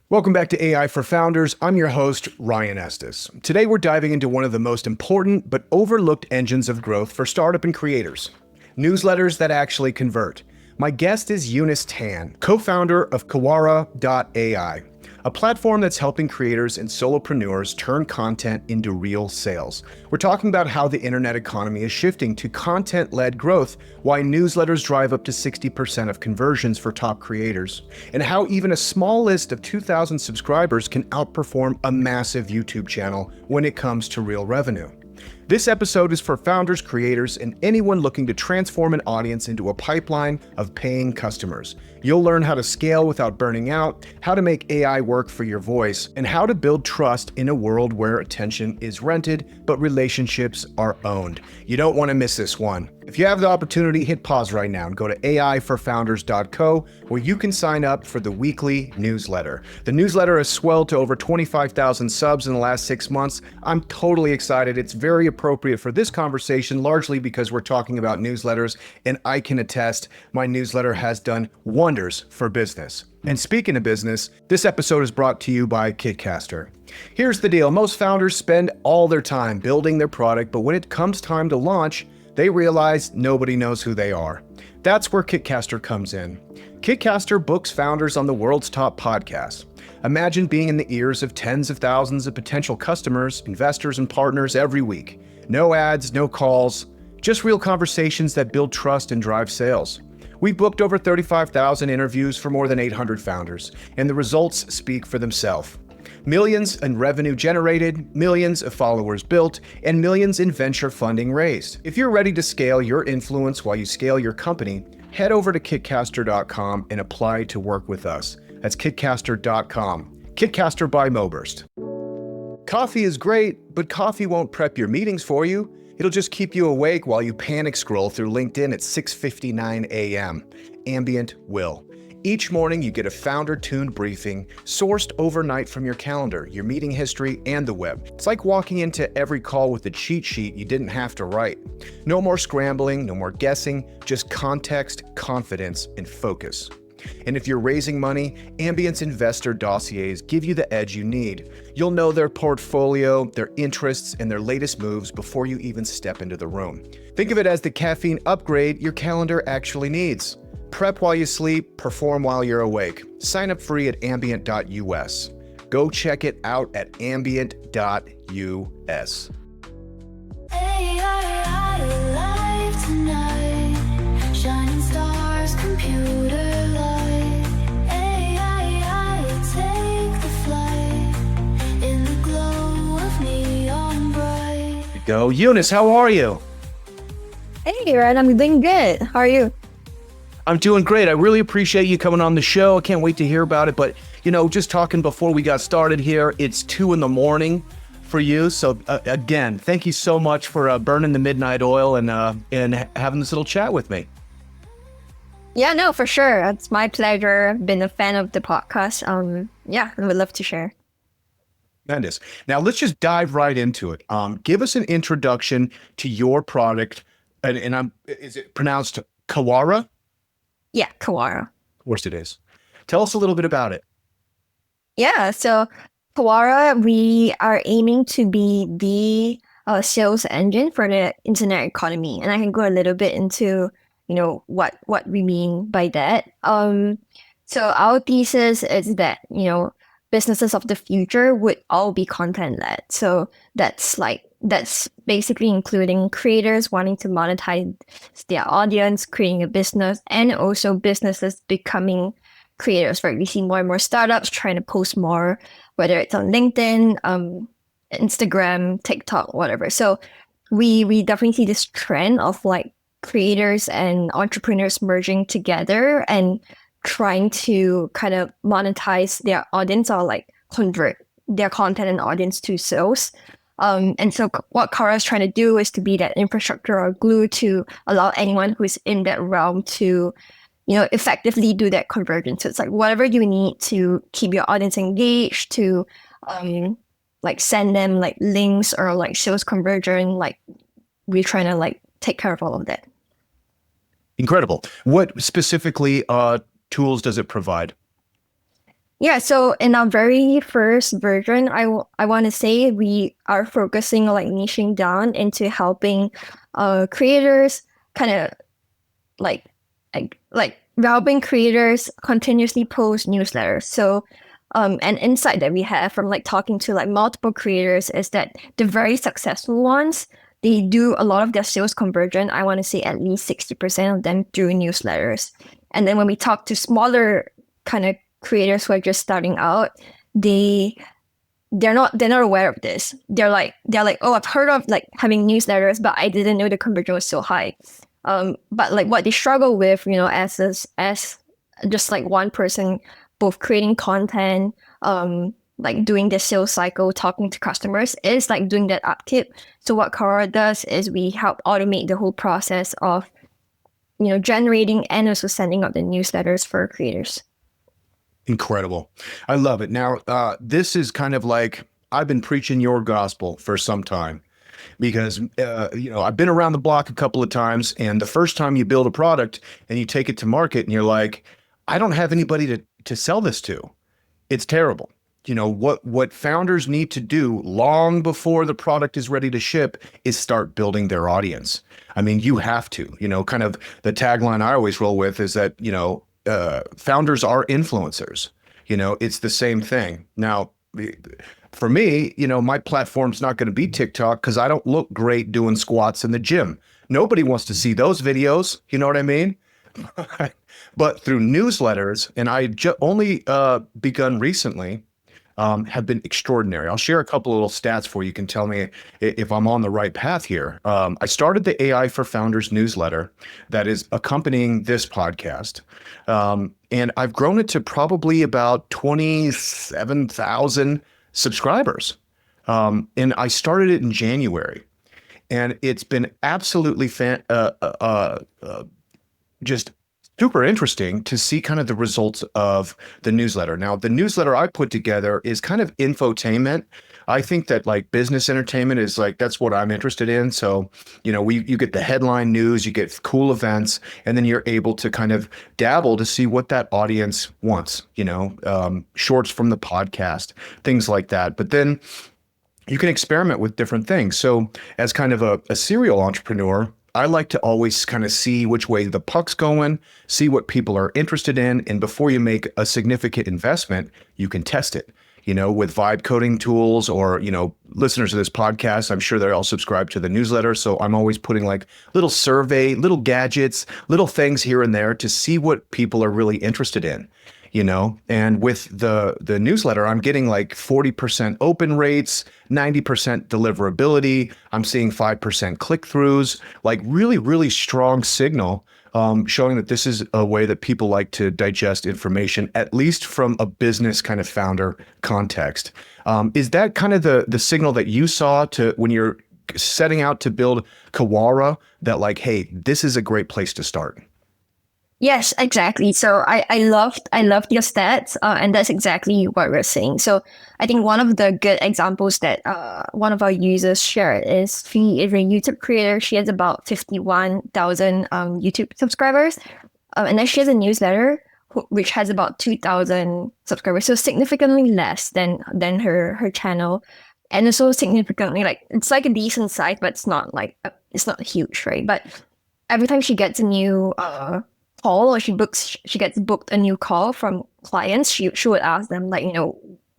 Welcome back to AI for Founders. I'm your host, Ryan Estes. Today, we're diving into one of the most important but overlooked engines of growth for startup and creators, newsletters that actually convert. My guest is Eunice Tan, co-founder of Kawara.ai, a platform that's helping creators and solopreneurs turn content into real sales. We're talking about how the internet economy is shifting to content-led growth, why newsletters drive up to 60% of conversions for top creators, and how even a small list of 2,000 subscribers can outperform a massive YouTube channel when it comes to real revenue. This episode is for founders, creators, and anyone looking to transform an audience into a pipeline of paying customers. You'll learn how to scale without burning out, how to make AI work for your voice, and how to build trust in a world where attention is rented, but relationships are owned. You don't want to miss this one. If you have the opportunity, hit pause right now and go to aiforfounders.co, where you can sign up for the weekly newsletter. The newsletter has swelled to over 25,000 subs in the last 6 months. I'm totally excited. It's very appropriate for this conversation, largely because we're talking about newsletters, and I can attest my newsletter has done wonders for business. And speaking of business, this episode is brought to you by Kitcaster. Here's the deal. Most founders spend all their time building their product, but when it comes time to launch, they realize nobody knows who they are. That's where Kitcaster comes in. Kitcaster books founders on the world's top podcasts. Imagine being in the ears of tens of thousands of potential customers, investors, and partners every week. No ads, no calls, just real conversations that build trust and drive sales. We've booked over 35,000 interviews for more than 800 founders, and the results speak for themselves. Millions in revenue generated, millions of followers built, and millions in venture funding raised. If you're ready to scale your influence while you scale your company, head over to kitcaster.com and apply to work with us. That's kitcaster.com. Kitcaster by Moburst. Coffee is great, but coffee won't prep your meetings for you. It'll just keep you awake while you panic scroll through LinkedIn at 6:59 a.m. Ambient will. Each morning, you get a founder-tuned briefing sourced overnight from your calendar, your meeting history, and the web. It's like walking into every call with a cheat sheet you didn't have to write. No more scrambling, no more guessing, just context, confidence, and focus. And if you're raising money, Ambient's investor dossiers give you the edge you need. You'll know their portfolio, their interests, and their latest moves before you even step into the room. Think of it as the caffeine upgrade your calendar actually needs. Prep while you sleep, perform while you're awake. Sign up free at ambient.us. Go check it out at ambient.us. Go. Eunice, how are you? Hey, Ryan, I'm doing good. How are you? I'm doing great. I really appreciate you coming on the show. I can't wait to hear about it. But, just talking before we got started here, it's 2 a.m. for you. So again, thank you so much for burning the midnight oil and having this little chat with me. Yeah, no, for sure. It's my pleasure. I've been a fan of the podcast. I would love to share. Tremendous. Now let's just dive right into it. Give us an introduction to your product. And is it pronounced Kawara? Yeah, Kawara. Of course it is. Tell us a little bit about it. Yeah, so Kawara, we are aiming to be the sales engine for the internet economy. And I can go a little bit into, what we mean by that. So our thesis is that, businesses of the future would all be content-led. So that's basically including creators wanting to monetize their audience, creating a business, and also businesses becoming creators, right? We see more and more startups trying to post more, whether it's on LinkedIn, Instagram, TikTok, whatever. So we definitely see this trend of creators and entrepreneurs merging together and trying to kind of monetize their audience or convert their content and audience to sales. And so what Kawara is trying to do is to be that infrastructure or glue to allow anyone who's in that realm to, effectively do that conversion. So it's whatever you need to keep your audience engaged, to send them links or sales conversion. We're trying to take care of all of that. Incredible. What specifically tools does it provide? Yeah, so in our very first version, I want to say we are focusing on like niching down into helping creators kind of like like helping creators continuously post newsletters. So an insight that we have from like talking to like multiple creators is that the very successful ones, they do a lot of their sales conversion. I want to say at least 60% of them through newsletters. And then when we talk to smaller kind of creators who are just starting out, they they're not aware of this. They're like, oh, I've heard of like having newsletters, but I didn't know the conversion was so high. But like what they struggle with, as just like one person, both creating content, like doing the sales cycle, talking to customers, is like doing that upkeep. So what Kawara does is we help automate the whole process of generating and also sending out the newsletters for creators. Incredible. I love it. Now, this is kind of like I've been preaching your gospel for some time because, I've been around the block a couple of times. And the first time you build a product and you take it to market and you're like, I don't have anybody to sell this to. It's terrible. What founders need to do long before the product is ready to ship is start building their audience. I mean, you have to, kind of the tagline I always roll with is that, founders are influencers. It's the same thing. Now, for me, my platform's not going to be TikTok because I don't look great doing squats in the gym. Nobody wants to see those videos. You know what I mean? But through newsletters, and I only begun recently, have been extraordinary. I'll share a couple of little stats for you. You can tell me if I'm on the right path here. I started the AI for Founders newsletter that is accompanying this podcast. And I've grown it to probably about 27,000 subscribers. And I started it in January. And it's been absolutely just super interesting to see kind of the results of the newsletter. Now, the newsletter I put together is kind of infotainment. I think that like business entertainment is like, that's what I'm interested in. So, you get the headline news, you get cool events, and then you're able to kind of dabble to see what that audience wants, shorts from the podcast, things like that. But then you can experiment with different things. So as kind of a serial entrepreneur, I like to always kind of see which way the puck's going, see what people are interested in. And before you make a significant investment, you can test it, with vibe coding tools or, listeners of this podcast, I'm sure they're all subscribed to the newsletter. So I'm always putting like little survey, little gadgets, little things here and there to see what people are really interested in. And with the newsletter, I'm getting like 40% open rates, 90% deliverability. I'm seeing 5% click-throughs, like really, really strong signal, showing that this is a way that people like to digest information, at least from a business kind of founder context. Is that kind of the signal that you saw to when you're setting out to build Kawara, that like, hey, this is a great place to start? Yes, exactly. So I loved your stats, and that's exactly what we're saying. So I think one of the good examples that one of our users shared is she is a YouTube creator. She has about 51,000 YouTube subscribers, and then she has a newsletter which has about 2,000 subscribers, so significantly less than her channel, and also significantly like it's like a decent size, but it's not like it's not huge, right? But every time she gets a new call or she gets booked a new call from clients, she would ask them like,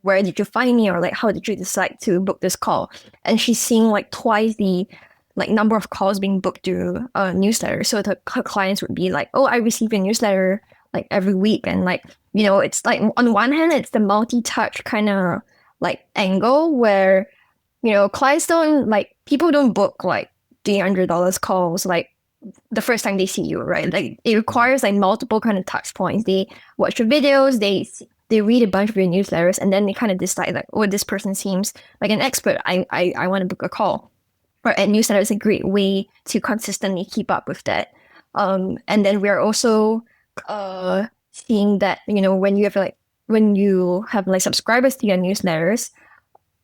where did you find me, or like how did you decide to book this call? And she's seeing like twice the like number of calls being booked through a newsletter. So her clients would be like, oh, I receive a newsletter like every week. And like, it's like on one hand it's the multi-touch kind of like angle where clients don't like, people don't book like $300 calls like the first time they see you, right? Like it requires like multiple kind of touch points. They watch your videos, they read a bunch of your newsletters, and then they kind of decide like, oh, this person seems like an expert. I want to book a call. Or a newsletter is a great way to consistently keep up with that. And then we're also seeing that when you have like subscribers to your newsletters,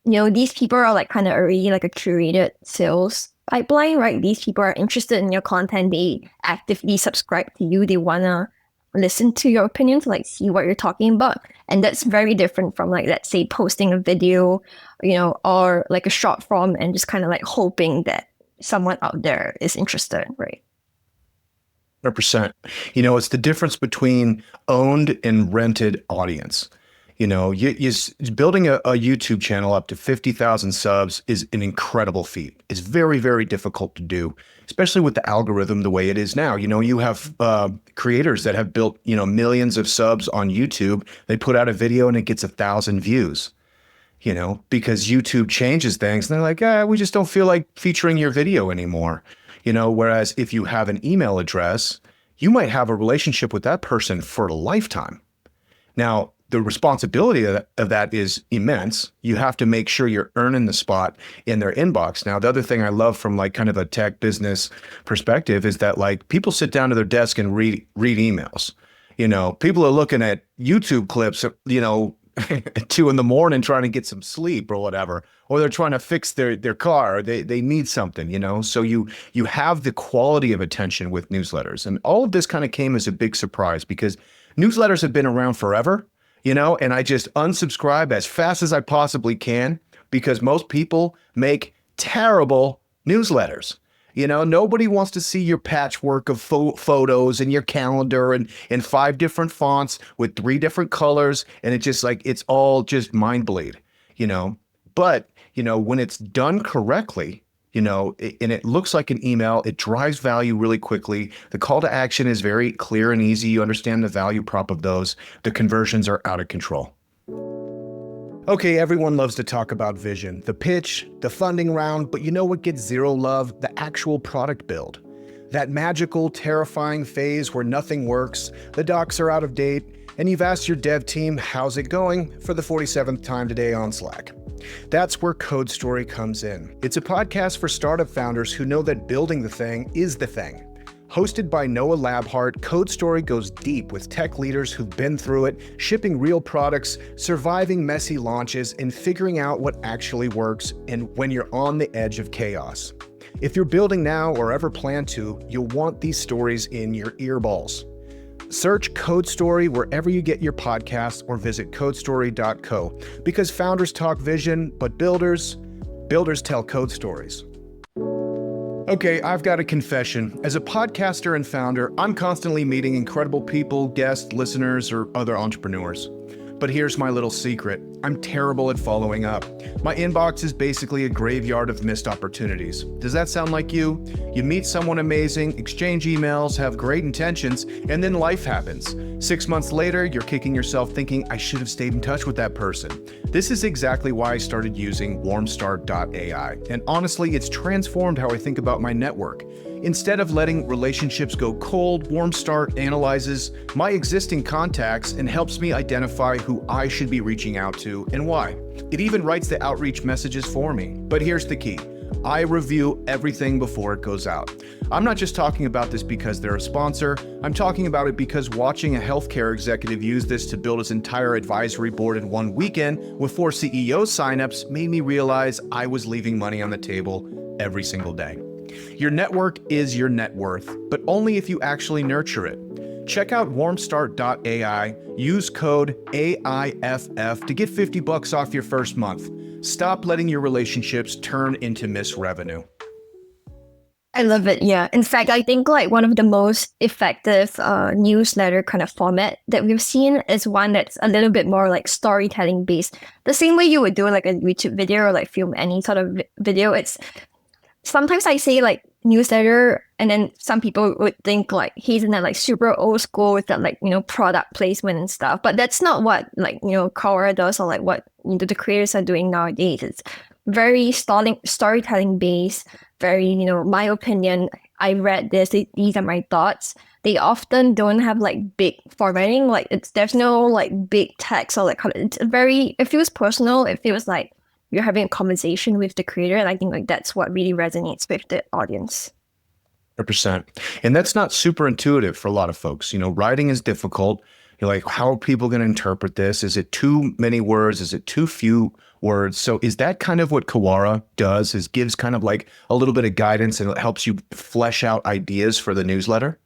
these people are like kind of already like a curated sales pipeline, right? These people are interested in your content. They actively subscribe to you. They want to listen to your opinion to like see what you're talking about. And that's very different from like, let's say, posting a video, or like a short form and just kind of like hoping that someone out there is interested, right? 100%. It's the difference between owned and rented audience. Building a YouTube channel up to 50,000 subs is an incredible feat. It's very, very difficult to do, especially with the algorithm the way it is now. You have creators that have built, millions of subs on YouTube. They put out a video and it gets 1,000 views, because YouTube changes things. And they're like, we just don't feel like featuring your video anymore. Whereas if you have an email address, you might have a relationship with that person for a lifetime. Now, the responsibility of that is immense. You have to make sure you're earning the spot in their inbox. Now, the other thing I love from like kind of a tech business perspective is that like people sit down to their desk and read emails. People are looking at YouTube clips, at 2 a.m. trying to get some sleep or whatever, or they're trying to fix their car, or they need something, so you have the quality of attention with newsletters. And all of this kind of came as a big surprise because newsletters have been around forever, and I just unsubscribe as fast as I possibly can because most people make terrible newsletters. Nobody wants to see your patchwork of photos and your calendar and 5 different fonts with 3 different colors. And it's all just mind bleed, But, when it's done correctly, and it looks like an email, it drives value really quickly. The call to action is very clear and easy. You understand the value prop of those. The conversions are out of control. Okay, everyone loves to talk about vision, the pitch, the funding round, but you know what gets zero love? The actual product build. That magical, terrifying phase where nothing works, the docs are out of date, and you've asked your dev team, how's it going, for the 47th time today on Slack. That's where Code Story comes in. It's a podcast for startup founders who know that building the thing is the thing. Hosted by Noah Labhart, Code Story goes deep with tech leaders who've been through it, shipping real products, surviving messy launches, and figuring out what actually works and when you're on the edge of chaos. If you're building now or ever plan to, you'll want these stories in your earballs. Search Code Story wherever you get your podcasts or visit codestory.co because founders talk vision, but builders tell code stories. Okay, I've got a confession. As a podcaster and founder, I'm constantly meeting incredible people, guests, listeners, or other entrepreneurs. But here's my little secret. I'm terrible at following up. My inbox is basically a graveyard of missed opportunities. Does that sound like you? You meet someone amazing, exchange emails, have great intentions, and then life happens. 6 months later, you're kicking yourself thinking, I should have stayed in touch with that person. This is exactly why I started using warmstart.ai. And honestly, it's transformed how I think about my network. Instead of letting relationships go cold, Warmstart analyzes my existing contacts and helps me identify who I should be reaching out to and why. It even writes the outreach messages for me. But here's the key. I review everything before it goes out. I'm not just talking about this because they're a sponsor. I'm talking about it because watching a healthcare executive use this to build his entire advisory board in one weekend with 4 CEO signups made me realize I was leaving money on the table every single day. Your network is your net worth, but only if you actually nurture it. Check out warmstart.ai, use code AIFF to get $50 off your first month. Stop letting your relationships turn into missed revenue. I love it. Yeah. In fact, I think like one of the most effective newsletter kind of format that we've seen is one that's a little bit more like storytelling based. The same way you would do like a YouTube video or like film any sort of video. It's sometimes I say like newsletter and then some people would think like he's in that like super old school with that like, product placement and stuff. But that's not what like, Kawara does or like what the creators are doing nowadays. It's very storytelling based, very, my opinion, I read this, these are my thoughts. They often don't have like big formatting, like there's no like big text or like, it feels personal. It feels like you're having a conversation with the creator. And I think like that's what really resonates with the audience. 100%. And that's not super intuitive for a lot of folks. Writing is difficult. You're like, how are people going to interpret this? Is it too many words? Is it too few words? So is that kind of what Kawara does, is gives kind of like a little bit of guidance and it helps you flesh out ideas for the newsletter?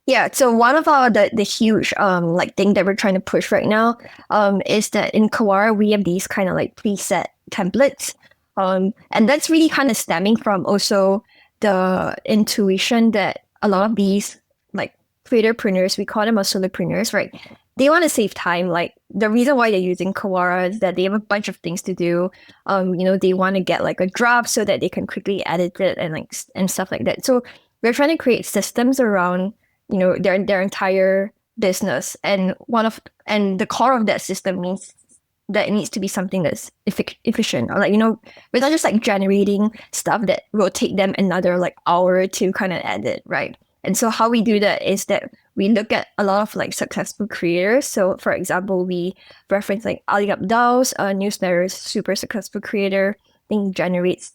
Yeah, so one of the huge like thing that we're trying to push right now is that in Kawara we have these kind of like preset templates. And that's really kind of stemming from also the intuition that a lot of these like creatorpreneurs, we call them as solopreneurs, right? They want to save time. Like the reason why they're using Kawara is that they have a bunch of things to do. They want to get like a draft so that they can quickly edit it and like and stuff like that. So we're trying to create systems around their entire business, and the core of that system means that it needs to be something that's efficient, or like we're not just like generating stuff that will take them another like hour to kind of edit, right? And so how we do that is that we look at a lot of like successful creators. So for example, we reference like Ali Abdal's newsletter, is super successful creator. I think he generates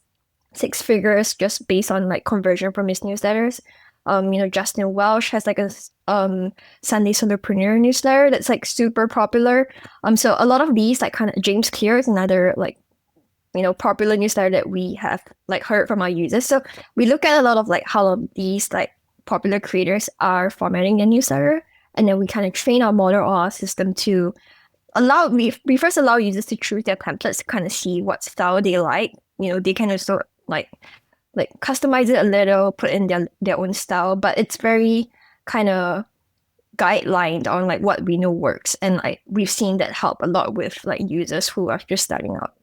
six figures just based on like conversion from his newsletters. Justin Welsh has like a Sunday Solopreneur newsletter that's like super popular. So a lot of these like kind of James Clear is another like popular newsletter that we have like heard from our users. So we look at a lot of like how these like popular creators are formatting their newsletter, and then we kind of train our model or our system to we first allow users to choose their templates to kind of see what style they like. They can also like customize it a little, put in their own style, but it's very kind of guidelined on like what we know works, and like we've seen that help a lot with like users who are just starting out.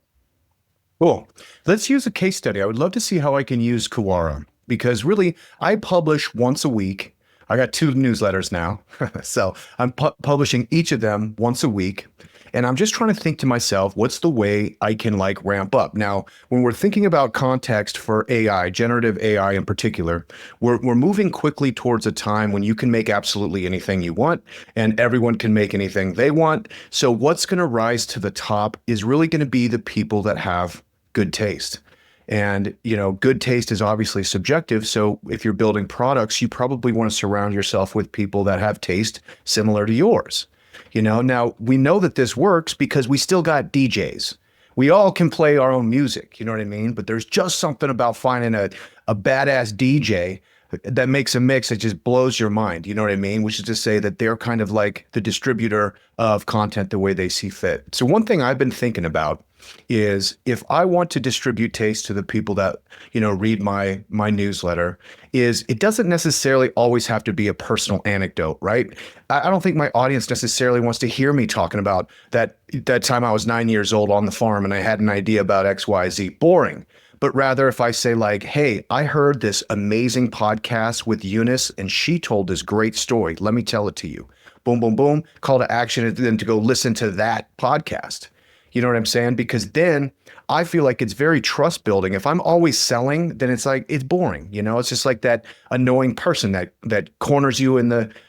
Cool. Let's use a case study. I would love to see how I can use Kawara, because really I publish once a week. I got 2 newsletters now. So I'm publishing each of them once a week. And I'm just trying to think to myself, what's the way I can like ramp up? Now, when we're thinking about context for AI, generative AI in particular, we're moving quickly towards a time when you can make absolutely anything you want and everyone can make anything they want. So what's going to rise to the top is really going to be the people that have good taste. And, good taste is obviously subjective. So if you're building products, you probably want to surround yourself with people that have taste similar to yours. Now we know that this works because we still got DJs. We all can play our own music, you know what I mean? But there's just something about finding a badass DJ that makes a mix that just blows your mind, you know what I mean? Which is to say that they're kind of like the distributor of content the way they see fit. So one thing I've been thinking about is if I want to distribute taste to the people that, read my newsletter, is it doesn't necessarily always have to be a personal anecdote, right? I don't think my audience necessarily wants to hear me talking about that time I was 9 years old on the farm and I had an idea about XYZ. Boring. But rather if I say like, hey, I heard this amazing podcast with Eunice and she told this great story. Let me tell it to you. Boom, boom, boom. Call to action and then to go listen to that podcast. You know what I'm saying? Because then I feel like it's very trust building. If I'm always selling, then it's like, it's boring. It's just like that annoying person that corners you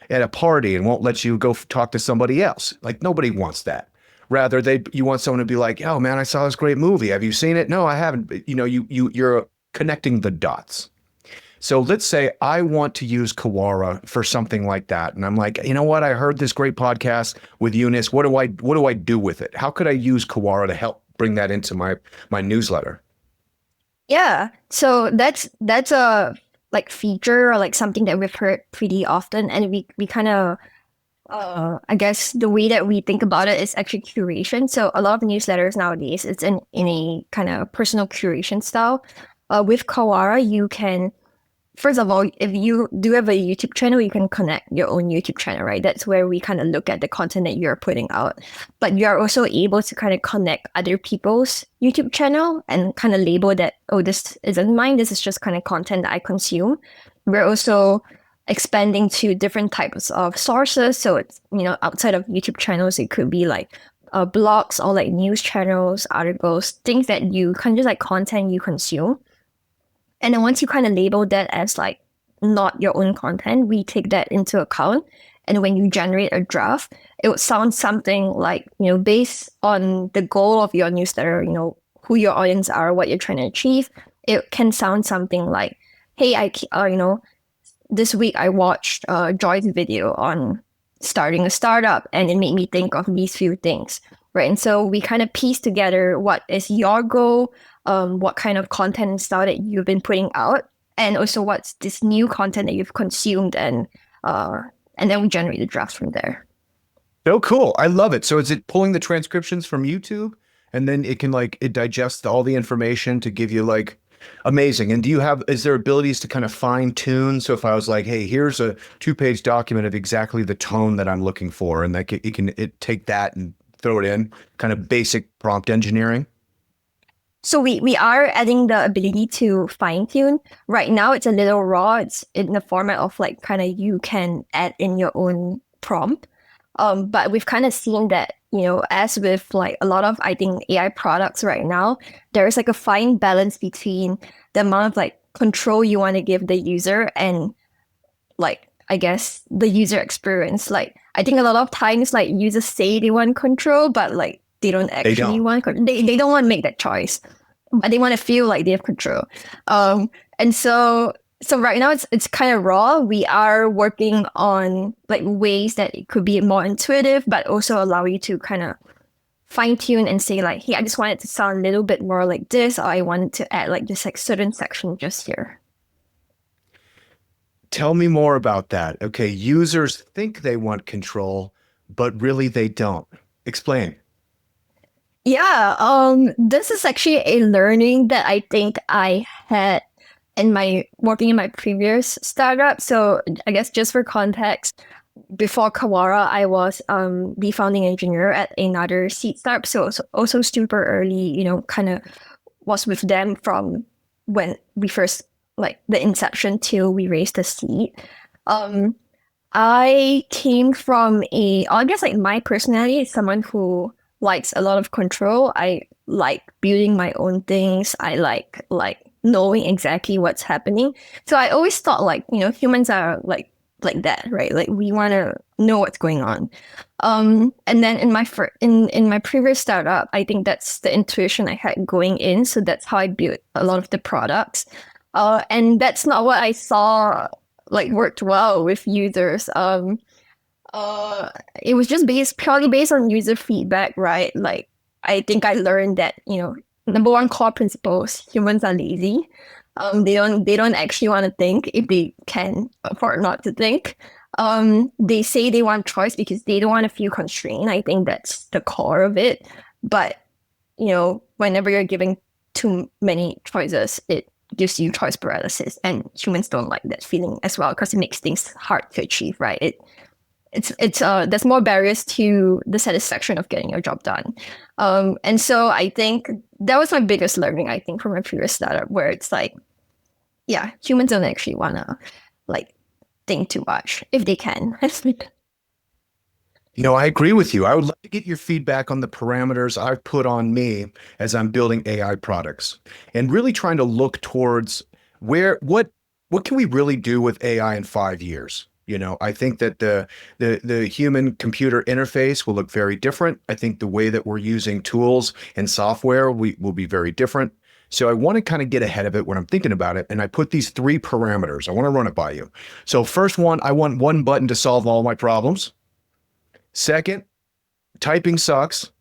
at a party and won't let you go talk to somebody else. Like nobody wants that. Rather, you want someone to be like, oh man, I saw this great movie. Have you seen it? No, I haven't. But, you're connecting the dots. So let's say I want to use Kawara for something like that. And I'm like, you know what? I heard this great podcast with Eunice. What do I do with it? How could I use Kawara to help bring that into my newsletter? Yeah, so that's a like feature or like something that we've heard pretty often, and we kind of I guess the way that we think about it is actually curation. So a lot of newsletters nowadays, it's in a kind of personal curation style. With Kawara, you can, first of all, if you do have a YouTube channel, you can connect your own YouTube channel, right? That's where we kind of look at the content that you're putting out. But you're also able to kind of connect other people's YouTube channel and kind of label that, oh, this isn't mine. This is just kind of content that I consume. We're also expanding to different types of sources. So it's, outside of YouTube channels, it could be like blogs or like news channels, articles, things that you kind of just like content you consume. And then once you kind of label that as like not your own content, we take that into account. And when you generate a draft, it would sound something like, based on the goal of your newsletter, who your audience are, what you're trying to achieve, it can sound something like, hey, this week I watched Joy's video on starting a startup and it made me think of these few things, right? And so we kind of piece together what is your goal, what kind of content and style that you've been putting out, and also what's this new content that you've consumed and and then we generate the drafts from there. Oh, cool. I love it. So is it pulling the transcriptions from YouTube and then it can like it digests all the information to give you like amazing. And is there abilities to kind of fine tune? So if I was like, hey, here's a 2-page document of exactly the tone that I'm looking for, and that it can take that and throw it in, kind of basic prompt engineering. So we are adding the ability to fine tune. Right now it's a little raw. It's in the format of like kind of you can add in your own prompt. But we've kind of seen that, as with like a lot of, I think, AI products right now, there's like a fine balance between the amount of like control you want to give the user and like, I guess, the user experience. Like, I think a lot of times like users say they want control, but like they don't actually want control. They don't want to make that choice, but they want to feel like they have control. And so right now it's kind of raw. We are working on like ways that it could be more intuitive, but also allow you to kind of fine tune and say like, hey, I just want it to sound a little bit more like this, or I wanted to add like this like certain section just here. Tell me more about that. Okay, users think they want control, but really they don't. Explain. Yeah, this is actually a learning that I think I had in my working in my previous startup. So I guess just for context, before Kawara, I was the founding engineer at another seed startup. So also super early, kind of was with them from when we first like the inception till we raised the seed. I came from I guess like my personality is someone who likes a lot of control. I like building my own things. I like knowing exactly what's happening. So I always thought like, humans are like that, right? Like we want to know what's going on. And then in my in my previous startup, I think that's the intuition I had going in. So that's how I built a lot of the products. And that's not what I saw like worked well with users. It was just purely based on user feedback, right? Like I think I learned that, number one core principles, humans are lazy. They don't actually want to think if they can afford not to think. They say they want choice because they don't want to feel constrained. I think that's the core of it. But, whenever you're giving too many choices, it gives you choice paralysis, and humans don't like that feeling as well because it makes things hard to achieve, right? There's more barriers to the satisfaction of getting your job done. And so I think that was my biggest learning, I think, from my previous startup, where it's like, yeah, humans don't actually want to like think too much if they can. I agree with you. I would love to get your feedback on the parameters I've put on me as I'm building AI products and really trying to look towards what can we really do with AI in 5 years? I think that the human computer interface will look very different. I think the way that we're using tools and software will be very different. So I want to kind of get ahead of it when I'm thinking about it. And I put these 3 parameters. I want to run it by you. So first one, I want one button to solve all my problems. Second, typing sucks.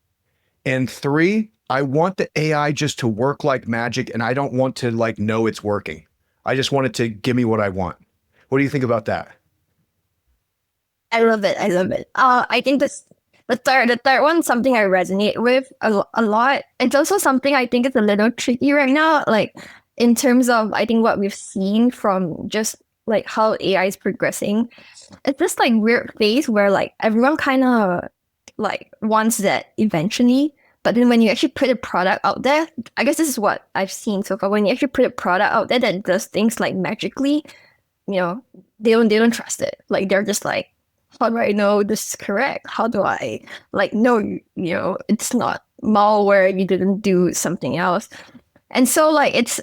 And 3, I want the AI just to work like magic, and I don't want to like know it's working. I just want it to give me what I want. What do you think about that? I love it. I think the third one, something I resonate with a lot. It's also something I think is a little tricky right now, like in terms of I think what we've seen from just like how AI is progressing. It's this like weird phase where like everyone kind of like wants that eventually, but then when you actually put a product out there, I guess this is what I've seen so far. When you actually put a product out there that does things like magically, they don't trust it. Like they're just like, how do I know this is correct? How do I like know, it's not malware, you didn't do something else. And so like it's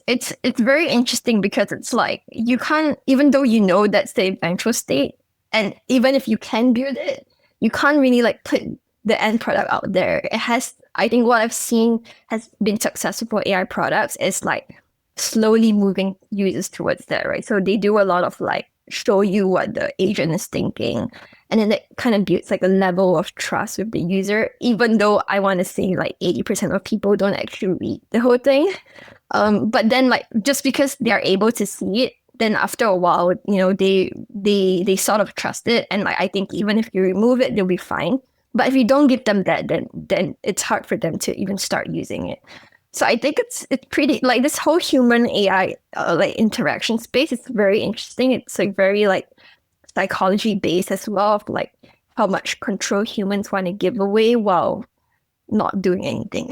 very interesting because it's like you can't, even though that's the eventual state, and even if you can build it, you can't really like put the end product out there. It has, I think what I've seen has been successful for AI products is like slowly moving users towards that, right? So they do a lot of like show you what the agent is thinking, and then that kind of builds like a level of trust with the user, even though I want to say like 80% of people don't actually read the whole thing. But then like just because they're able to see it then after a while, they sort of trust it, and like I think even if you remove it, they'll be fine. But if you don't give them that, then it's hard for them to even start using it. So I think it's pretty like this whole human AI like interaction space is very interesting. It's like very like psychology based as well, of like how much control humans want to give away while not doing anything.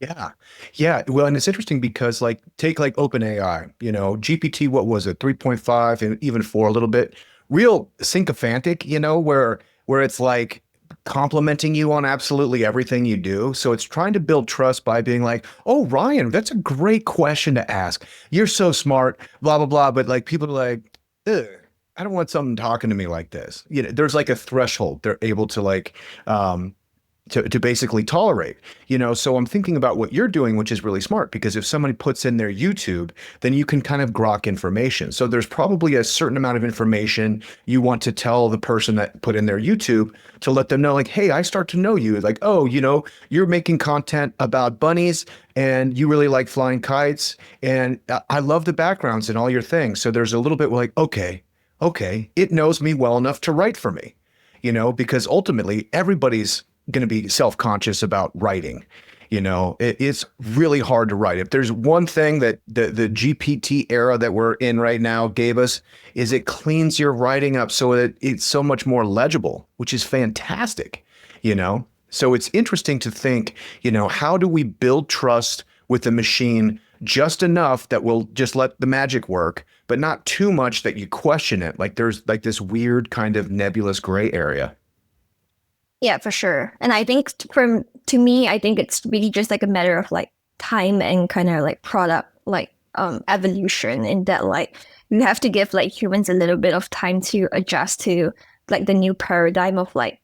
Yeah. Yeah. Well, and it's interesting because like take like OpenAI, GPT, what was it, 3.5 and even 4 a little bit, real sycophantic, where it's like complimenting you on absolutely everything you do. So it's trying to build trust by being like, "Oh, Ryan, that's a great question to ask. You're so smart, blah, blah, blah." But like people are like, "Ugh, I don't want someone talking to me like this." There's like a threshold they're able to like to basically tolerate, so I'm thinking about what you're doing, which is really smart, because if somebody puts in their YouTube, then you can kind of grok information. So there's probably a certain amount of information you want to tell the person that put in their YouTube to let them know, like, hey, I start to know you, like, oh, you're making content about bunnies and you really like flying kites, and I love the backgrounds and all your things. So there's a little bit like, okay, it knows me well enough to write for me, because ultimately everybody's going to be self-conscious about writing. It's really hard to write. If there's one thing that the GPT era that we're in right now gave us, is it cleans your writing up so that it's so much more legible, which is fantastic. So it's interesting to think, how do we build trust with the machine just enough that will just let the magic work, but not too much that you question it. Like there's like this weird kind of nebulous gray area. Yeah, for sure. And I think to me, I think it's really just like a matter of like time and kind of like product like evolution, in that like you have to give like humans a little bit of time to adjust to like the new paradigm of like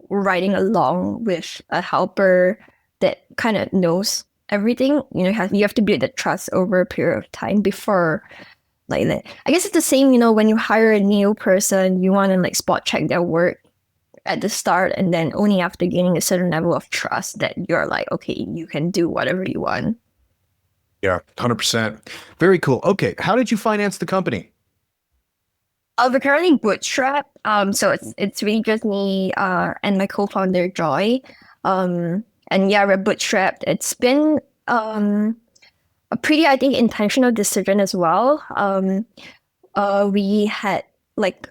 riding along with a helper that kind of knows everything. You have to build that trust over a period of time before like that. I guess it's the same, when you hire a new person, you want to like spot check their work at the start, and then only after gaining a certain level of trust that you're like, okay, you can do whatever you want. Yeah, 100%. Very cool. Okay, how did you finance the company? We're currently bootstrap. So it's really just me and my co-founder Joy. And yeah, we're bootstrapped. It's been a pretty, I think, intentional decision as well. We had like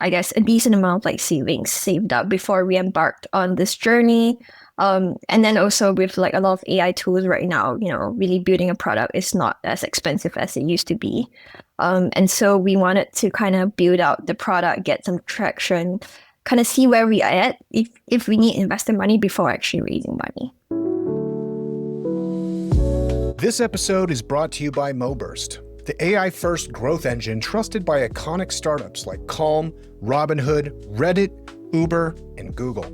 I guess a decent amount of like savings saved up before we embarked on this journey. And then also with like a lot of AI tools right now, really building a product is not as expensive as it used to be. And so we wanted to kind of build out the product, get some traction, kind of see where we are at if we need investor money before actually raising money. This episode is brought to you by Moburst, the AI-first growth engine trusted by iconic startups like Calm, Robinhood, Reddit, Uber, and Google.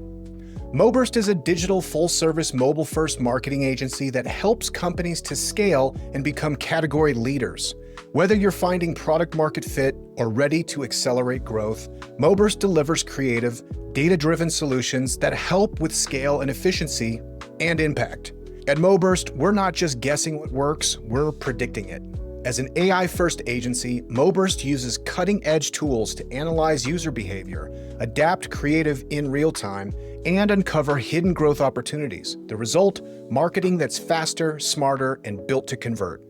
Moburst is a digital full-service mobile-first marketing agency that helps companies to scale and become category leaders. Whether you're finding product market fit or ready to accelerate growth, Moburst delivers creative, data-driven solutions that help with scale and efficiency and impact. At Moburst, we're not just guessing what works, we're predicting it. As an AI-first agency, Moburst uses cutting-edge tools to analyze user behavior, adapt creative in real time, and uncover hidden growth opportunities. The result, marketing that's faster, smarter, and built to convert.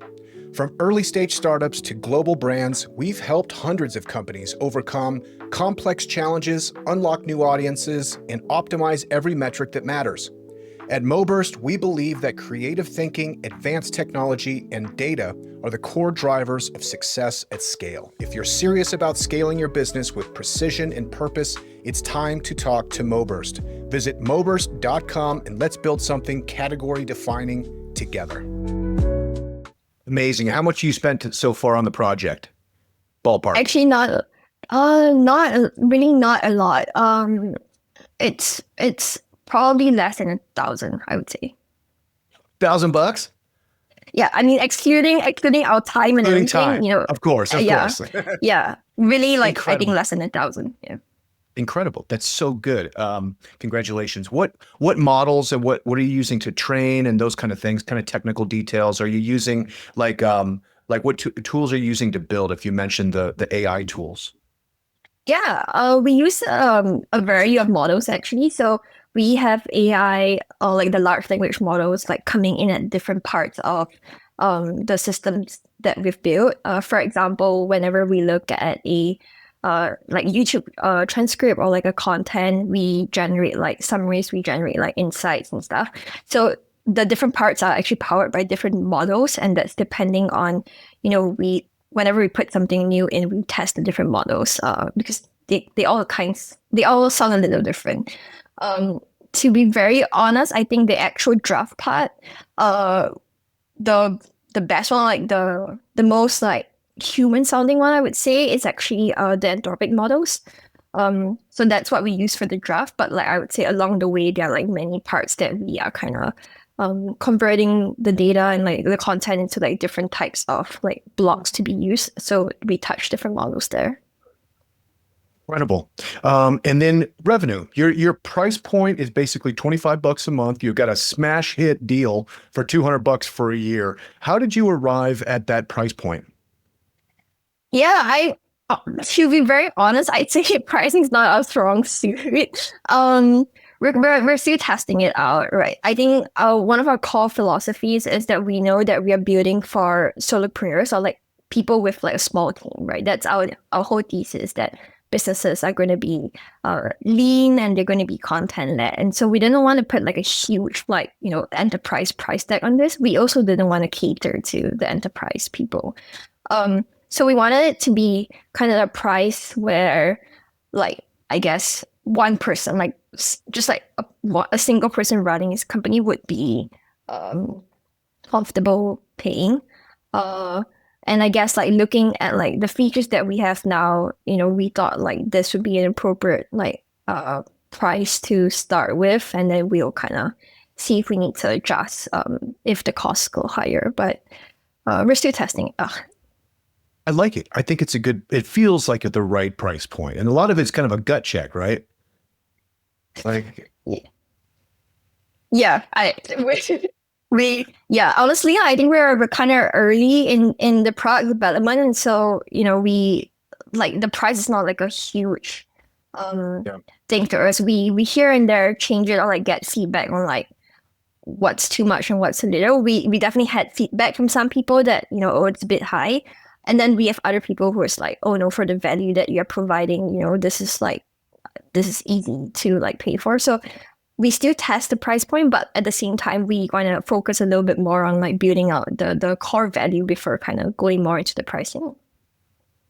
From early-stage startups to global brands, we've helped hundreds of companies overcome complex challenges, unlock new audiences, and optimize every metric that matters. At Moburst, we believe that creative thinking, advanced technology, and data are the core drivers of success at scale. If you're serious about scaling your business with precision and purpose, it's time to talk to Moburst. Visit moburst.com and let's build something category-defining together. Amazing. How much you spent so far on the project? Ballpark. Actually, not really, not a lot. It's probably less than 1,000, I would say. $1,000? Yeah, I mean, excluding our time and everything, time. Of course. Yeah, really, like Incredible. I think less than 1,000. Yeah. Incredible. That's so good. Congratulations. What models and what are you using to train and those kind of things, kind of technical details? Are you using like Like what tools are you using to build, if you mentioned the AI tools? Yeah, we use a variety of models actually. So we have AI, like the large language models, like coming in at different parts of the systems that we've built. For example, whenever we look at a like YouTube transcript or like a content, we generate like summaries, we generate like insights and stuff. So the different parts are actually powered by different models, and that's depending on, we whenever we put something new in, we test the different models because they all sound a little different. To be very honest, I think the actual draft part, uh, the the best one, like the most like human sounding one, I would say, is actually the anthropic models. So that's what we use for the draft. But like I would say along the way, there are like many parts that we are kind of converting the data and like the content into like different types of like blocks to be used. So we touch different models there. Incredible. And then revenue. Your price point is basically $25 a month. You've got a smash hit deal for $200 for a year. How did you arrive at that price point? Yeah, to be very honest, I'd say pricing is not our strong suit. We're still testing it out, right? I think one of our core philosophies is that we know that we are building for solopreneurs or like people with like a small team, right? That's our whole thesis, that businesses are going to be lean and they're going to be content led. And so we didn't want to put like a huge like enterprise price tag on this. We also didn't want to cater to the enterprise people. So we wanted it to be kind of a price where, like, I guess one person, like just like a single person running his company would be comfortable paying. Uh, and I guess like looking at like the features that we have now, we thought like this would be an appropriate like price to start with, and then we'll kind of see if we need to adjust if the costs go higher. But we're still testing. I like it. I think it feels like at the right price point. And a lot of it's kind of a gut check, right? Like, Yeah, yeah, honestly, I think we're kind of early in the product development, and so we like the price is not like a huge yeah. thing to us. We here and there change it or like get feedback on like what's too much and what's a little. We definitely had feedback from some people that oh, it's a bit high, and then we have other people who is like, oh no, for the value that you're providing, this is easy to like pay for. So we still test the price point, but at the same time, we want to focus a little bit more on like building out the core value before kind of going more into the pricing.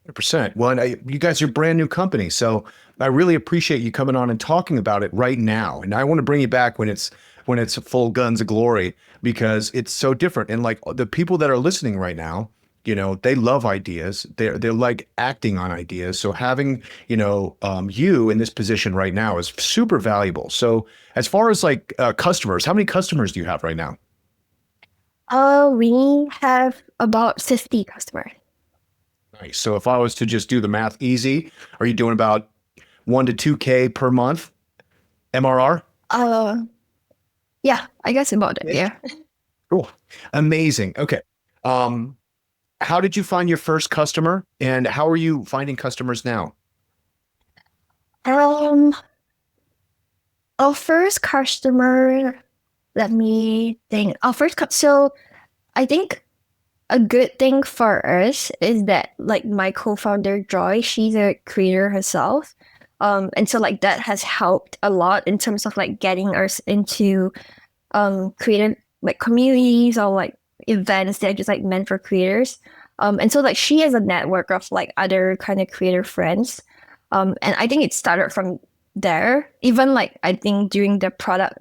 100%. Well, and you guys are a brand new company, so I really appreciate you coming on and talking about it right now. And I want to bring you back when it's full guns of glory, because it's so different. And like the people that are listening right now, they love ideas. They're like acting on ideas. So having, you in this position right now is super valuable. So as far as like customers, how many customers do you have right now? We have about 50 customers. Nice. So if I was to just do the math easy, are you doing about 1 to 2K per month MRR? Yeah, I guess about it. Yeah. Cool. Amazing. Okay. How did you find your first customer, and how are you finding customers now? Um, our first customer, let me think. So I think a good thing for us is that like my co-founder Joy, she's a creator herself. And so like that has helped a lot in terms of like getting us into creative like communities or like events that are just like meant for creators. And so like she has a network of like other kind of creator friends. And I think it started from there. Even like I think during the product,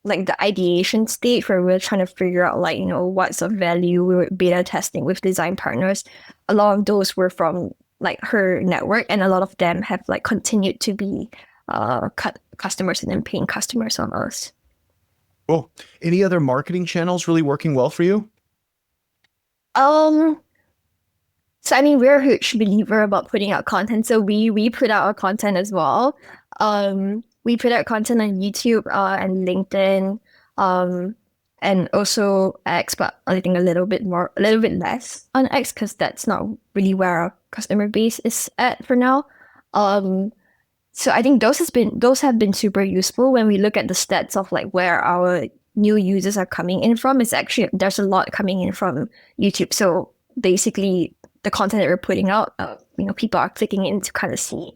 like the ideation stage where we're trying to figure out like, what's of value, we were beta testing with design partners. A lot of those were from like her network, and a lot of them have like continued to be customers and then paying customers on us. Cool. Any other marketing channels really working well for you? Um, so I mean, we're a huge believer about putting out content. So we put out our content as well. We put out content on YouTube and LinkedIn. Um, and also X, but I think a little bit less on X because that's not really where our customer base is at for now. So I think those have been super useful when we look at the stats of like where our new users are coming in from. It's actually there's a lot coming in from YouTube. So basically, the content that we're putting out, people are clicking in to kind of see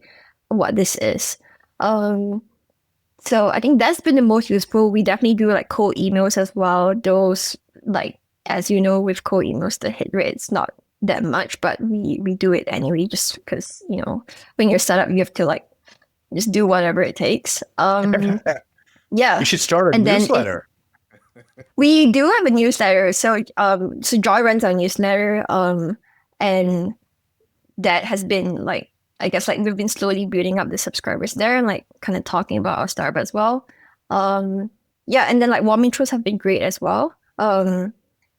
what this is. So I think that's been the most useful. We definitely do like cold emails as well. Those like as you know, with cold emails, the hit rate is not that much, but we do it anyway, just because when you're set up, you have to like just do whatever it takes. Yeah. You should start a And then newsletter. we do have a newsletter. So Joy runs our newsletter. And that has been like, I guess like we've been slowly building up the subscribers there and like kind of talking about our startup as well. Yeah, and then like warm intros have been great as well.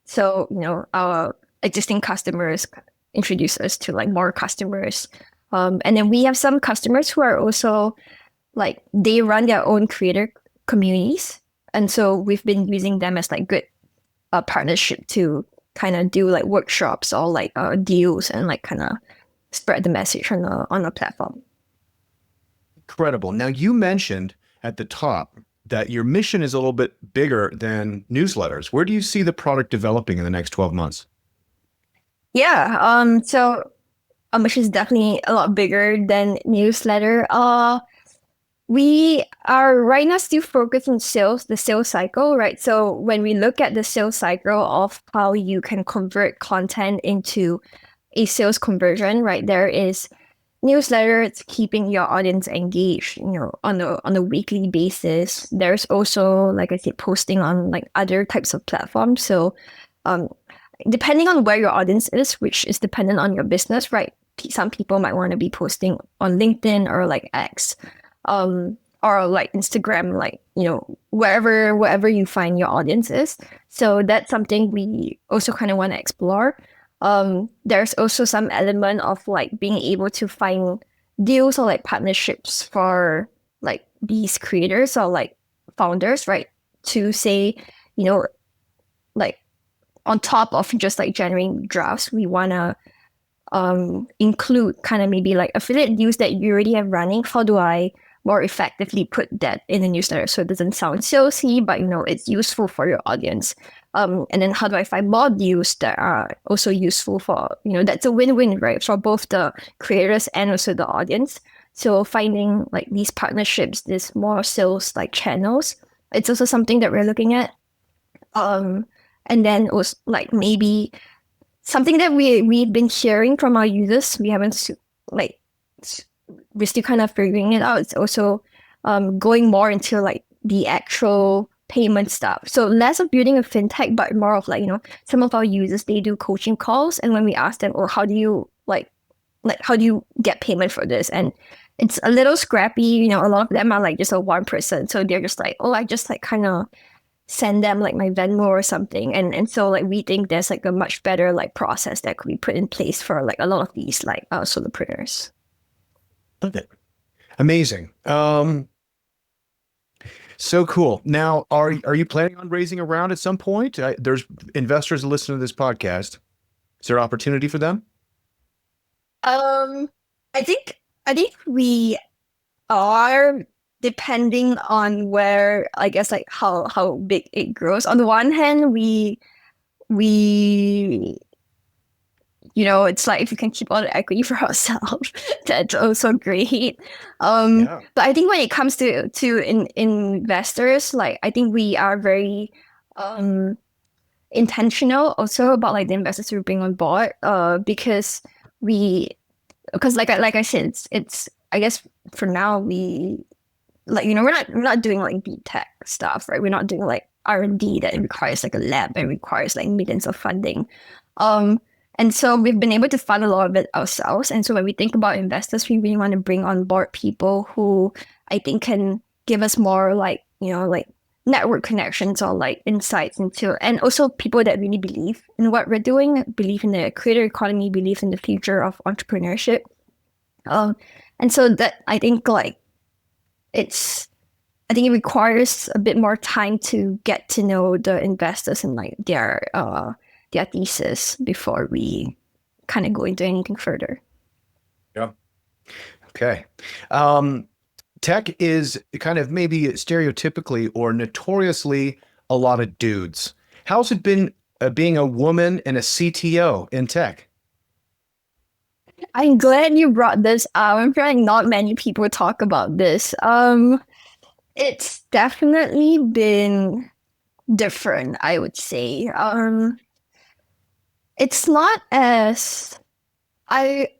So our existing customers introduce us to like more customers. And then we have some customers who are also like they run their own creator communities, and so we've been using them as like good partnership to kind of do like workshops or like deals and like kind of spread the message on the platform. Incredible. Now, you mentioned at the top that your mission is a little bit bigger than newsletters. Where do you see the product developing in the next 12 months? Yeah. So our mission is definitely a lot bigger than newsletter. We are right now still focused on sales, the sales cycle, right? So when we look at the sales cycle of how you can convert content into a sales conversion, right? There is newsletter, it's keeping your audience engaged, on a weekly basis. There's also, like I said, posting on like other types of platforms. So depending on where your audience is, which is dependent on your business, right? Some people might want to be posting on LinkedIn or like X. Or like Instagram, like, wherever you find your audience is. So that's something we also kind of want to explore. There's also some element of like being able to find deals or like partnerships for like these creators or like founders, right? To say, like on top of just like generating drafts, we want to include kind of maybe like affiliate deals that you already have running. How do I more effectively put that in a newsletter so it doesn't sound salesy, but it's useful for your audience? And then how do I find more deals that are also useful for, that's a win-win, right? For both the creators and also the audience. So finding like these partnerships, these more sales like channels, it's also something that we're looking at. And then also like maybe something that we've been hearing from our users, we haven't like we're still kind of figuring it out. It's also going more into like the actual payment stuff. So less of building a fintech, but more of like, some of our users, they do coaching calls. And when we ask them, how do you how do you get payment for this? And it's a little scrappy, a lot of them are like just a one person. So they're just like, I just like kind of send them like my Venmo or something. And so like we think there's like a much better like process that could be put in place for like a lot of these like solopreneurs. Okay. Amazing. So cool. Now, are you planning on raising a round at some point? There's investors that listen to this podcast. Is there opportunity for them? I think we are, depending on where, I guess, like how big it grows. On the one hand, we it's like if we can keep all the equity for ourselves, that's also great. Yeah. But I think when it comes to investors, like I think we are very intentional also about like the investors we bring on board. Because like I said, it's I guess for now we like we're not doing like deep tech stuff, right? We're not doing like R&D that requires like a lab and requires like millions of funding. And so we've been able to fund a lot of it ourselves. And so when we think about investors, we really want to bring on board people who I think can give us more like, like network connections or like insights into, and also people that really believe in what we're doing, believe in the creator economy, believe in the future of entrepreneurship. And so that I think like it's I think it requires a bit more time to get to know the investors and like their thesis before we kind of go into anything further. Yeah. Okay. Um, Tech is kind of maybe stereotypically or notoriously a lot of dudes. How's it been being a woman and a CTO in tech? I'm glad you brought this up. I'm feeling not many people talk about this. It's definitely been different, I would say. It's not as I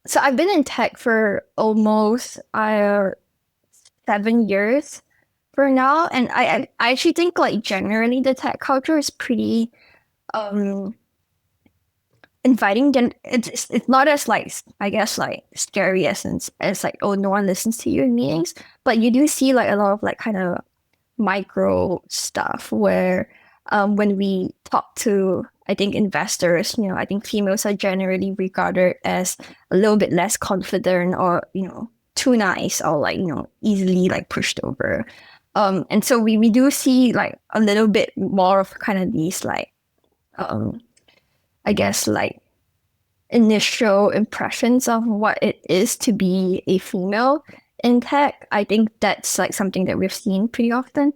so I've been in tech for almost 7 years for now, and I actually think like generally the tech culture is pretty um inviting. Then it's not as like I guess like scary as like oh no one listens to you in meetings, but you do see like a lot of like kind of micro stuff where when we talk to I think investors, I think females are generally regarded as a little bit less confident or too nice or like easily like pushed over. And so we do see like a little bit more of kind of these like um I guess like initial impressions of what it is to be a female in tech. I think that's like something that we've seen pretty often.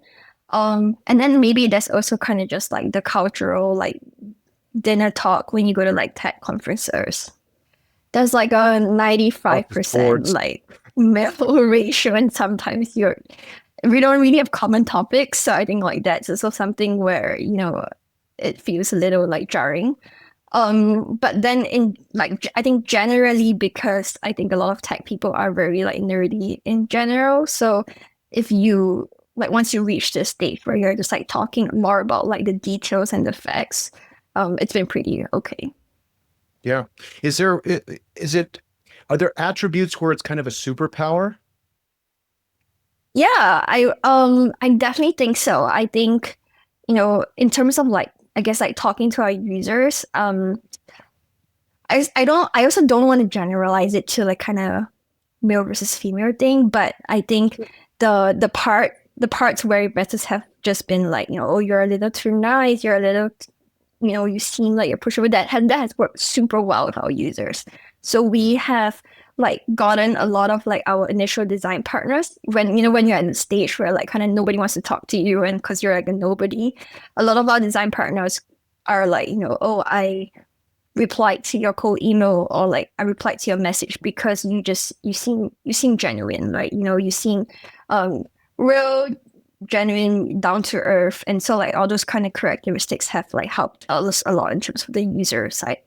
And then maybe there's also kind of just like the cultural like dinner talk when you go to like tech conferences. There's like a Off the 95% sports. like male ratio, and sometimes we don't really have common topics. So I think like that's also something where, it feels a little like jarring. But then in like I think generally because I think a lot of tech people are very like nerdy in general. So if you like once you reach this stage where you're just like talking more about like the details and the facts, it's been pretty okay. Yeah. Is it, are there attributes where it's kind of a superpower? Yeah, I definitely think so. I think, in terms of like I guess like talking to our users, I also don't want to generalize it to like kind of male versus female thing, but I think the parts where investors have just been like, oh, you're a little too nice, you're a little, you seem like you're pushover. That has worked super well with our users. So we have like gotten a lot of like our initial design partners when you're at the stage where like kind of nobody wants to talk to you and because you're like a nobody, a lot of our design partners are like, oh, I replied to your cold email or like I replied to your message because you seem genuine, right? You seem um real, genuine, down to earth, and so like all those kind of characteristics have like helped us a lot in terms of the user side.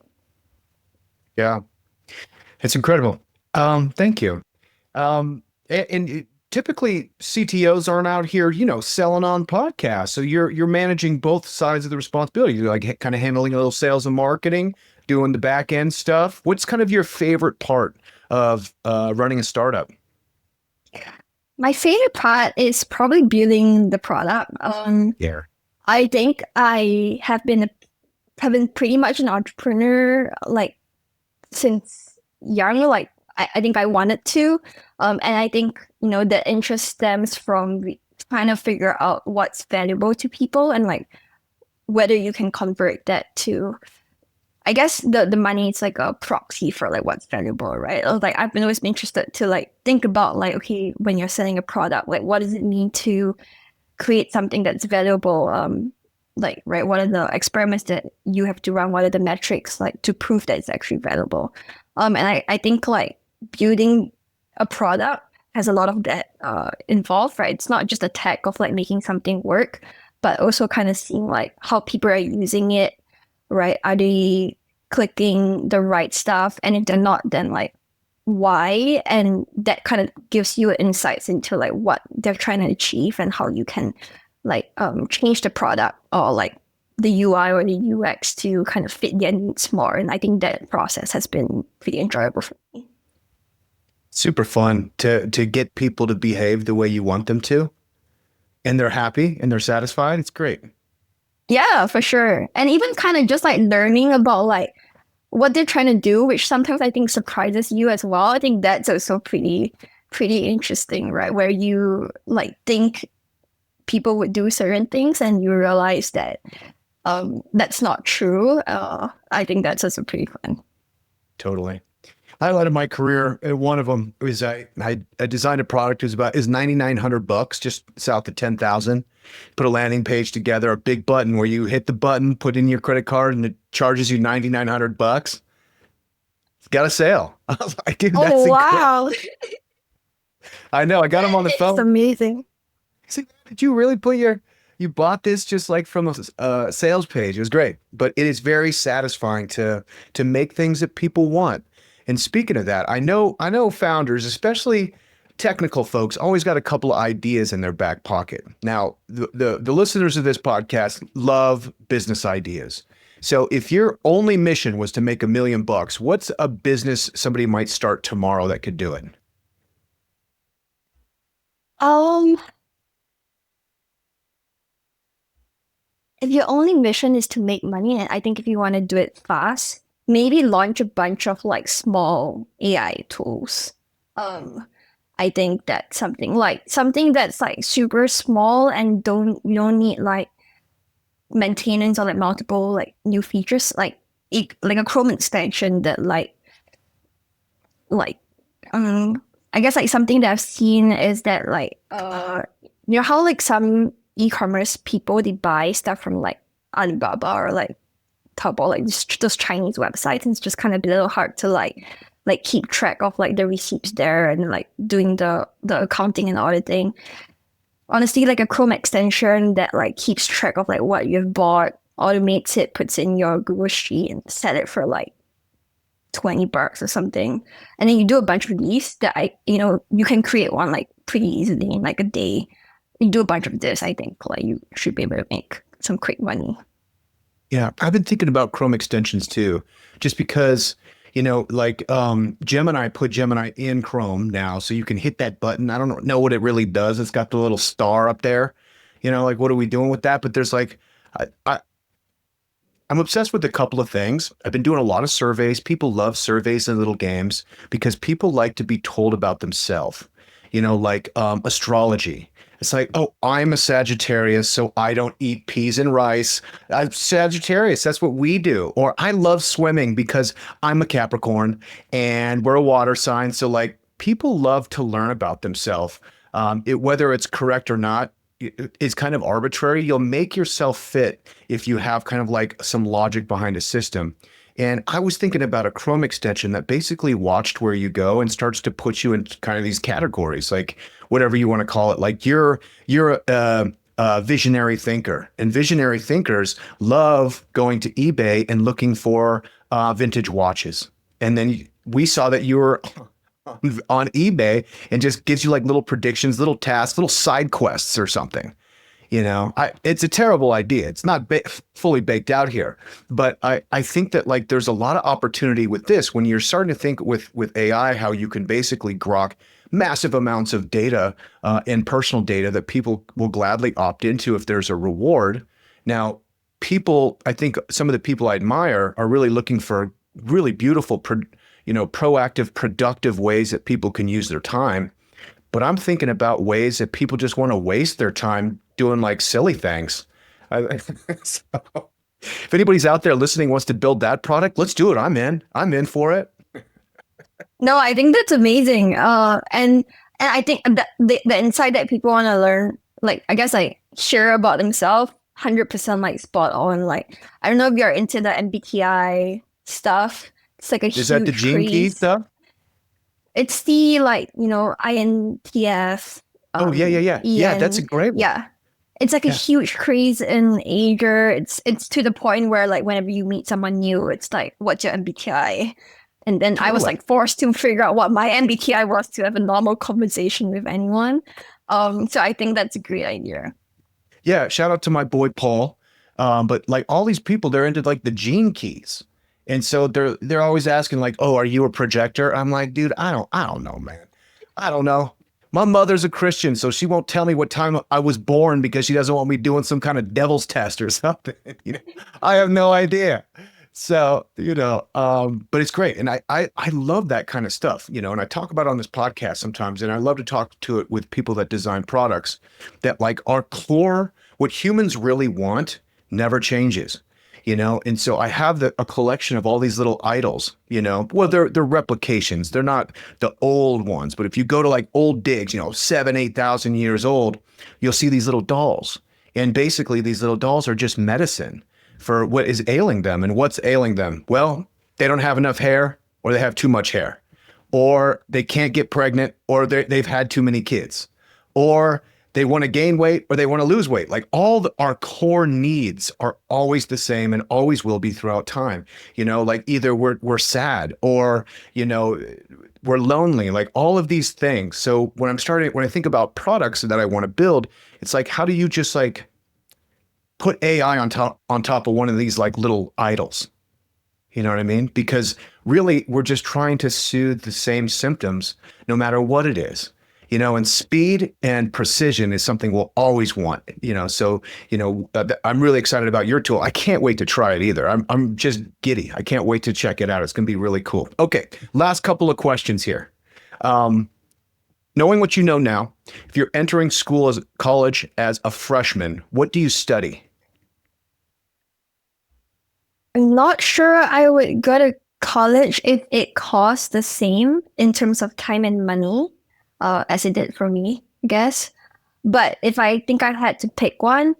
Yeah. It's incredible. Thank you. Typically CTOs aren't out here, selling on podcasts. So you're managing both sides of the responsibility. You're like kind of handling a little sales and marketing, doing the back end stuff. What's kind of your favorite part of running a startup? My favorite part is probably building the product. Yeah. I think I have been pretty much an entrepreneur like since young. Like I think I wanted to. And I think, the interest stems from trying to figure out what's valuable to people and like whether you can convert that to I guess the money is like a proxy for like what's valuable, right? Like I've been always been interested to like think about like, okay, when you're selling a product, like what does it mean to create something that's valuable? Like, right, what are the experiments that you have to run? What are the metrics like to prove that it's actually valuable? And I think like building a product has a lot of that involved, right? It's not just a tech of like making something work, but also kind of seeing like how people are using it, right? Are they clicking the right stuff? And if they're not, then like why? And that kind of gives you insights into like what they're trying to achieve and how you can like change the product or like the UI or the UX to kind of fit their needs more. And I think that process has been pretty enjoyable for me. Super fun to get people to behave the way you want them to, and they're happy and they're satisfied. It's great. Yeah, for sure. And even kind of just like learning about like what they're trying to do, which sometimes I think surprises you as well. I think that's also pretty pretty interesting, right? Where you like think people would do certain things and you realize that that's not true. I think that's also pretty fun. Totally. Highlight of my career, one of them was I designed a product. It was about is $9,900, just south of 10,000. Put a landing page together, a big button where you hit the button, put in your credit card, and it charges you $9,900. Got a sale. I was like, dude, that's Oh incredible. wow, I know. I got him on the it's phone. amazing. He's like, did you really put you bought this just like from a sales page? It was great, but it is very satisfying to make things that people want. And speaking of that, I know founders, especially technical folks, always got a couple of ideas in their back pocket. Now, the listeners of this podcast love business ideas. So if your only mission was to make $1 million, what's a business somebody might start tomorrow that could do it? Um, if your only mission is to make money, and I think if you want to do it fast, maybe launch a bunch of like small AI tools. Um, I think that's something that's like super small and you don't need like maintenance or like multiple like new features like a Chrome extension that like I guess like something that I've seen is that like you know how like some e-commerce people they buy stuff from like Alibaba or like Taobao like those Chinese websites and it's just kind of a little hard to like keep track of like the receipts there and like doing the accounting and auditing. Honestly, like a Chrome extension that like keeps track of like what you've bought, automates it, puts in your Google Sheet and set it for like $20 or something. And then you do a bunch of these that you can create one like pretty easily in like a day. You do a bunch of this, I think like you should be able to make some quick money. Yeah, I've been thinking about Chrome extensions too, just because, like Gemini put Gemini in Chrome now, so you can hit that button. I don't know what it really does. It's got the little star up there, like what are we doing with that? But there's like, I'm obsessed with a couple of things. I've been doing a lot of surveys. People love surveys and little games because people like to be told about themselves. Like astrology. It's like, oh, I'm a Sagittarius, so I don't eat peas and rice. I'm Sagittarius. That's what we do. Or I love swimming because I'm a Capricorn and we're a water sign. So like people love to learn about themselves. Whether it's correct or not, is kind of arbitrary. You'll make yourself fit if you have kind of like some logic behind a system. And I was thinking about a Chrome extension that basically watched where you go and starts to put you in kind of these categories, like whatever you want to call it. Like you're a visionary thinker, and visionary thinkers love going to eBay and looking for vintage watches. And then we saw that you were on eBay and just gives you like little predictions, little tasks, little side quests or something. It's a terrible idea. It's not fully baked out here, but I think that like there's a lot of opportunity with this when you're starting to think with AI, how you can basically grok massive amounts of data and personal data that people will gladly opt into if there's a reward. Now, I think some of the people I admire are really looking for really beautiful, proactive, productive ways that people can use their time. But I'm thinking about ways that people just want to waste their time doing like silly things. So, if anybody's out there listening wants to build that product, let's do it. I'm in. I'm in for it. No, I think that's amazing. And I think that the insight that people want to learn, like I guess like share about themselves, 100% like spot on. Like I don't know if you're into the MBTI stuff. It's like a Is that the huge gene key craze. stuff? It's the like INTF, Oh yeah. Yeah, that's a EN. great one. Yeah, it's like a Yeah. huge craze in Asia. It's to the point where like whenever you meet someone new, it's like, what's your MBTI? And then I was Totally. like forced to figure out what my MBTI was to have a normal conversation with anyone. So I think that's a great idea. Yeah, shout out to my boy Paul. But like all these people, they're into like the gene keys. And so they're always asking like, "Oh, are you a projector?" I'm like, "Dude, I don't know, man. I don't know. My mother's a Christian, so she won't tell me what time I was born because she doesn't want me doing some kind of devil's test or something. I have no idea." So, but it's great. And I love that kind of stuff, and I talk about it on this podcast sometimes, and I love to talk to it with people that design products that like our core, what humans really want never changes, And so I have a collection of all these little idols, well, they're replications. They're not the old ones, but if you go to like old digs, 8,000 years old, you'll see these little dolls. And basically these little dolls are just medicine for what is ailing them. And what's ailing them? Well, they don't have enough hair, or they have too much hair, or they can't get pregnant, or they've had too many kids, or they want to gain weight, or they want to lose weight. Like our core needs are always the same and always will be throughout time. Like either we're sad, or, we're lonely, like all of these things. So when I think about products that I want to build, it's like, how do you just like put AI on top of one of these like little idols? You know what I mean? Because really, we're just trying to soothe the same symptoms, no matter what it is. And speed and precision is something we'll always want. So I'm really excited about your tool. I can't wait to try it either. I'm just giddy. I can't wait to check it out. It's going to be really cool. Okay, last couple of questions here. Knowing what you know now, if you're entering college as a freshman, what do you study? I'm not sure I would go to college if it costs the same in terms of time and money, as it did for me, I guess. But if I think I had to pick one,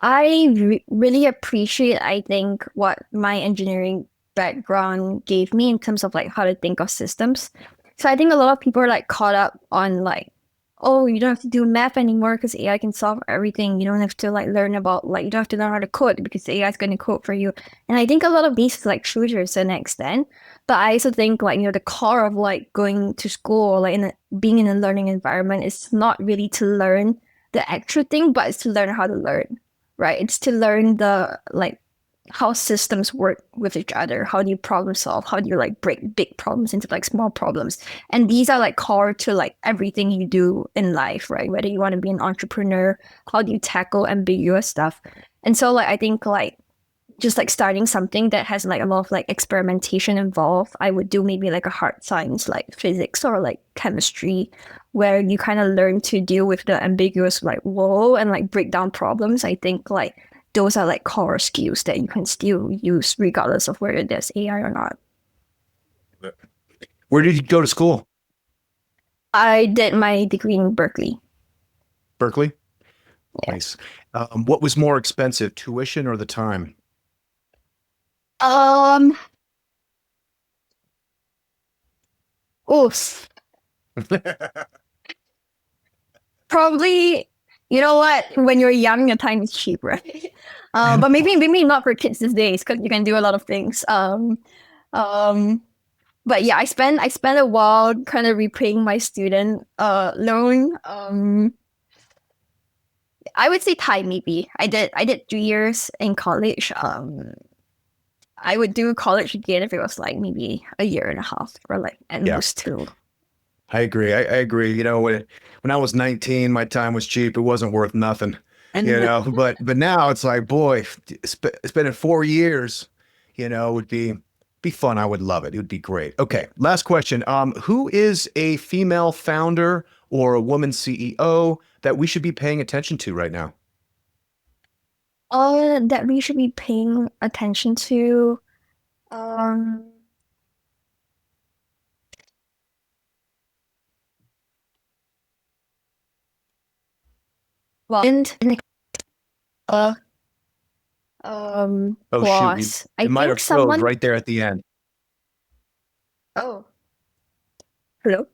I really appreciate, I think, what my engineering background gave me in terms of like how to think of systems. So I think a lot of people are like caught up on like, oh, you don't have to do math anymore because AI can solve everything. You don't have to like learn about like you don't have to learn how to code because AI is going to code for you. And I think a lot of these like true to a certain extent. But I also think like the core of like going to school or like being in a learning environment is not really to learn the actual thing, but it's to learn how to learn, right? It's to learn the like how systems work with each other. How do you problem solve? How do you like break big problems into like small problems? And these are like core to like everything you do in life, right? Whether you want to be an entrepreneur, how do you tackle ambiguous stuff? And so like I think like just like starting something that has like a lot of like experimentation involved, I would do maybe like a hard science like physics or like chemistry, where you kind of learn to deal with the ambiguous like world and like break down problems. I think like those are like core skills that you can still use regardless of whether there's AI or not. Where did you go to school? I did my degree in Berkeley. Berkeley? Yeah. Nice. What was more expensive, tuition or the time? Um, oof. Probably, you know what? When you're young, your time is cheap, right? But maybe not for kids these days because you can do a lot of things. Um, but yeah, I spent a while kind of repaying my student loan. I would say time maybe. I did 3 years in college. I would do college again if it was like maybe a year and a half or like at Yeah, most two. I agree. I agree. When I was 19, my time was cheap. It wasn't worth nothing, but now it's like, boy, spending 4 years, would be fun. I would love it. It would be great. Okay. Last question. Who is a female founder or a woman CEO that we should be paying attention to right now? That we should be paying attention to. Um, well, and uh, Oh, shoot. was I It might think have froze someone. right there at the end. Oh, hello.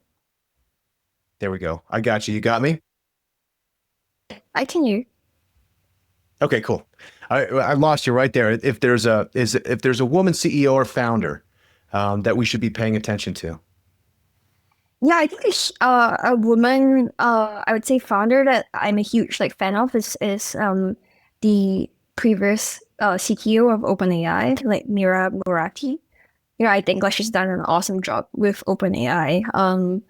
There we go. I got you. You got me? I can hear. Okay, cool. I lost you right there. If there's a woman CEO or founder that we should be paying attention to. Yeah, I think it's, a woman. I would say founder that I'm a huge like fan of is the previous CTO of OpenAI, like Mira Murati. Yeah, I think like she's done an awesome job with OpenAI.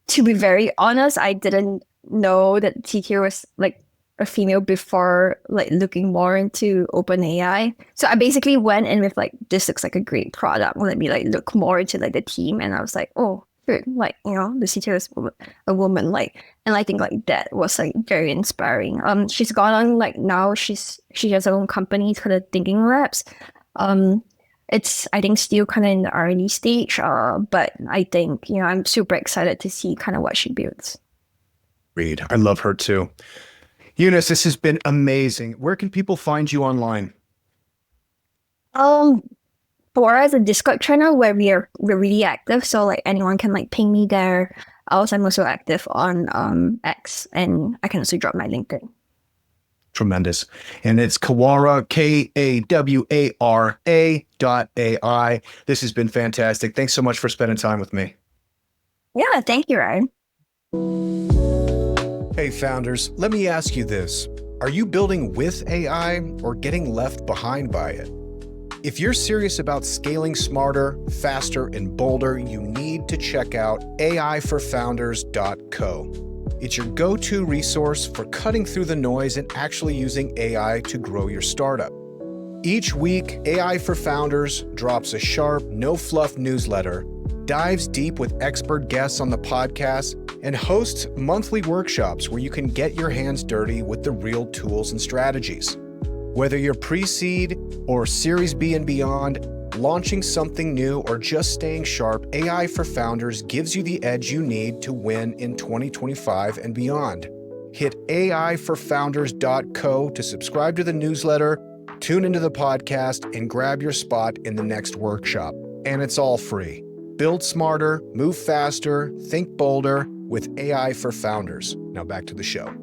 To be very honest, I didn't know that CTO was like a female before like looking more into OpenAI. So I basically went in with like, this looks like a great product. Let me like look more into like the team, and I was like, oh, good. Like, the CTO is a woman. Like, and I think like that was like very inspiring. She's gone on like now she has her own company called Thinking Labs. It's, I think, still kind of in the early stage, but I think, I'm super excited to see kind of what she builds. Reed, I love her too. Eunice, this has been amazing. Where can people find you online? Kawara is a Discord channel where we're really active, so like anyone can like ping me there. Also, I'm also active on X, and I can also drop my LinkedIn. Tremendous. And it's Kawara, Kawara.ai. This has been fantastic. Thanks so much for spending time with me. Yeah, thank you, Ryan. Hey, founders, let me ask you this. Are you building with AI or getting left behind by it? If you're serious about scaling smarter, faster, and bolder, you need to check out aiforfounders.co. It's your go-to resource for cutting through the noise and actually using AI to grow your startup. Each week, AI for Founders drops a sharp, no-fluff newsletter, dives deep with expert guests on the podcast, and hosts monthly workshops where you can get your hands dirty with the real tools and strategies. Whether you're pre-seed or Series B and beyond, launching something new, or just staying sharp, AI for Founders gives you the edge you need to win in 2025 and beyond. Hit aiforfounders.co to subscribe to the newsletter, tune into the podcast, and grab your spot in the next workshop. And it's all free. Build smarter, move faster, think bolder with AI for Founders. Now back to the show.